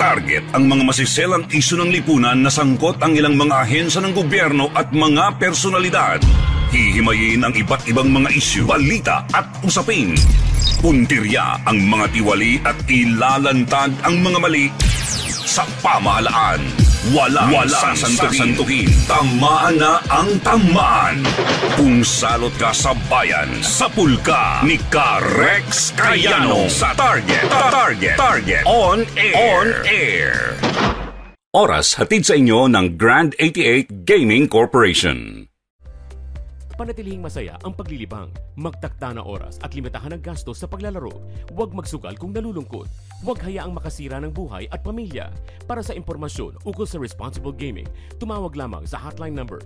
Target ang mga masiselang isyu ng lipunan na sangkot ang ilang mga ahensya ng gobyerno at mga personalidad. Hihimayin ang iba't ibang mga isyu, balita at usapin. Puntirya ang mga tiwali at ilalantad ang mga mali sa pamahalaan. Walang sasantuhin. Tamaan na ang tamaan. Kung salot ka sa bayan, sapul ka ni Rex Cayano sa Target On Air. Oras hatid sa inyo ng Grand 88 Gaming Corporation. Panatilihing masaya ang paglilibang. Magtakda na oras at limitahan ang gastos sa paglalaro. Huwag magsugal kung nalulungkot. Huwag hayaang makasira ng buhay at pamilya. Para sa impormasyon ukol sa responsible gaming, tumawag lamang sa hotline number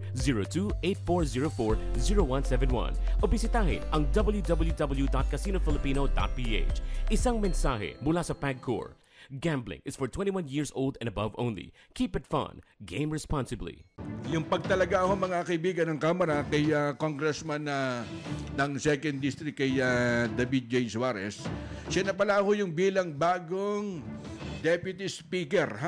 02-8404-0171 o bisitahin ang www.casinofilipino.ph. Isang mensahe mula sa PAGCOR. Gambling is for 21 years old and above only. Keep it fun. Game responsibly. Yung pagtalaga ho mga kaibigan ng Kamara kay Congressman ng 2nd District kay David J. Suarez, siya na pala ho yung bilang bagong Deputy Speaker.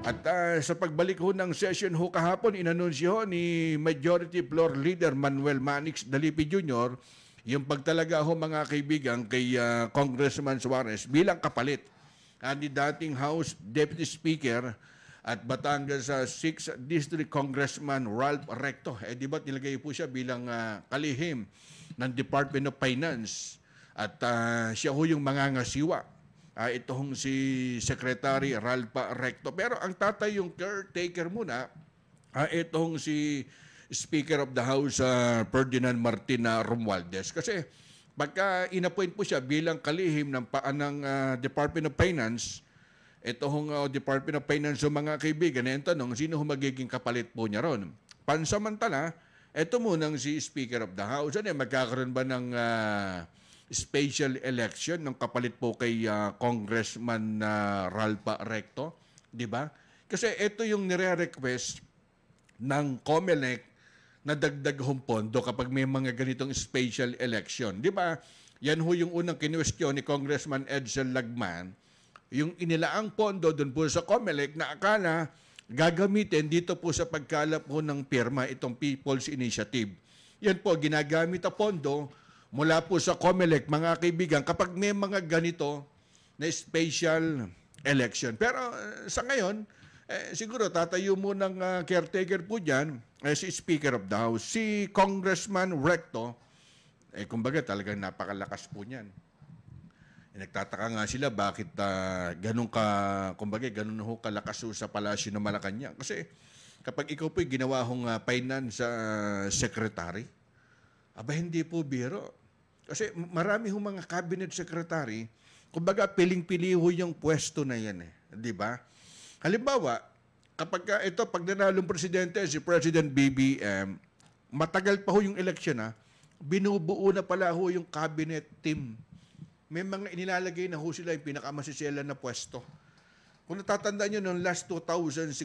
At sa pagbalik ho ng session ho kahapon, inanunsyo ni Majority Floor Leader Manuel Manix Dalipi Jr. yung pagtalaga ho mga kaibigan kay Congressman Suarez bilang kapalit ni dating House Deputy Speaker at Batangas 6th District Congressman Ralph Recto. Di ba nilagay po siya bilang kalihim ng Department of Finance at siya ho yung mangangasiwa. Ito hong si Secretary Ralph Recto. Pero ang tatay yung caretaker muna, ito hong si Speaker of the House Ferdinand Martin Romualdez. Kasi pagka inappoint po siya bilang kalihim ng Department of Finance, ito hong Department of Finance o mga kaibigan, na yung tanong, sino magiging kapalit po niya ron? Pansamantala, ito munang si Speaker of the House. Magkakaroon ba ng special election ng kapalit po kay Congressman Ralph Recto? Diba? Kasi ito yung nire-request ng COMELEC na dagdag hong pondo kapag may mga ganitong special election. Di ba? Yan ho yung unang kinwestiyon ni Congressman Edsel Lagman, yung inilaang pondo doon po sa COMELEC na akala gagamitin dito po sa pagkalap po ng pirma itong People's Initiative. Yan po, ginagamit ang pondo mula po sa COMELEC, mga kaibigan, kapag may mga ganito na special election. Pero sa ngayon, siguro tatayo mo ng caretaker po dyan, si Speaker of the House, si Congressman Recto, kumbaga talagang napakalakas po niyan. Nagtataka nga sila bakit ganun ho kalakas sa palasyo ng Malacanang. Kasi kapag ikaw po'y ginawa hong finance secretary, hindi po biro. Kasi marami hong mga cabinet secretary, kumbaga piling-pili ho yung pwesto na yan. Di ba? Halimbawa, pag nanalong presidente, si President BBM, matagal pa ho yung election binubuo na pala ho yung cabinet team. May mga inilalagay na ho sila yung pinakamasisela na pwesto. Kung natatandaan nyo, noong last 2016,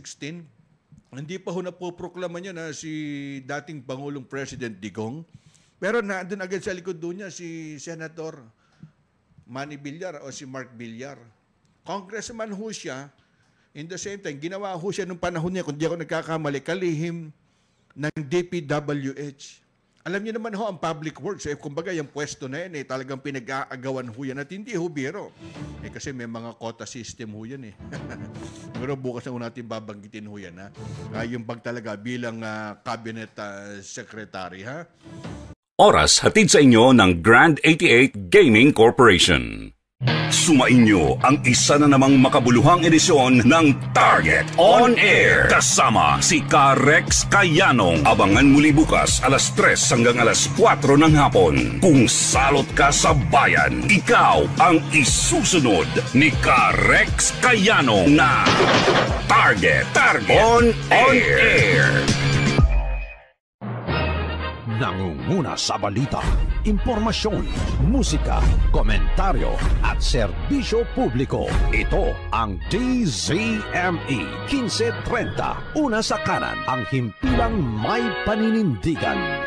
hindi pa ho napoproklama niya na si dating Pangulong President Digong. Pero nandun agad sa likod doon niya si Senator Manny Villar o si Mark Villar. Congressman ho siya. In the same time, ginawa ho siya nung panahon niya, kung di ako nagkakamali, kalihim ng DPWH. Alam niyo naman ho, ang public works, kumbaga yung pwesto na yan, talagang pinag-aagawan ho yan at hindi ho biro. Kasi may mga quota system ho yan Pero bukas na ho natin babanggitin ho yan. Yung pag talaga bilang cabinet secretary. Oras hatid sa inyo ng Grand 88 Gaming Corporation. Sumainyo ang isa na namang makabuluhang edisyon ng Target On Air. Kasama si Rex Cayano. Abangan muli bukas alas 3 hanggang alas 4 ng hapon. Kung salot ka sa bayan, ikaw ang isusunod ni Rex Cayano na Target On Air. Nangunguna sa balita, impormasyon, musika, komentaryo at serbisyo publiko. Ito ang DZME 1530. Una sa kanan, ang himpilang may paninindigan.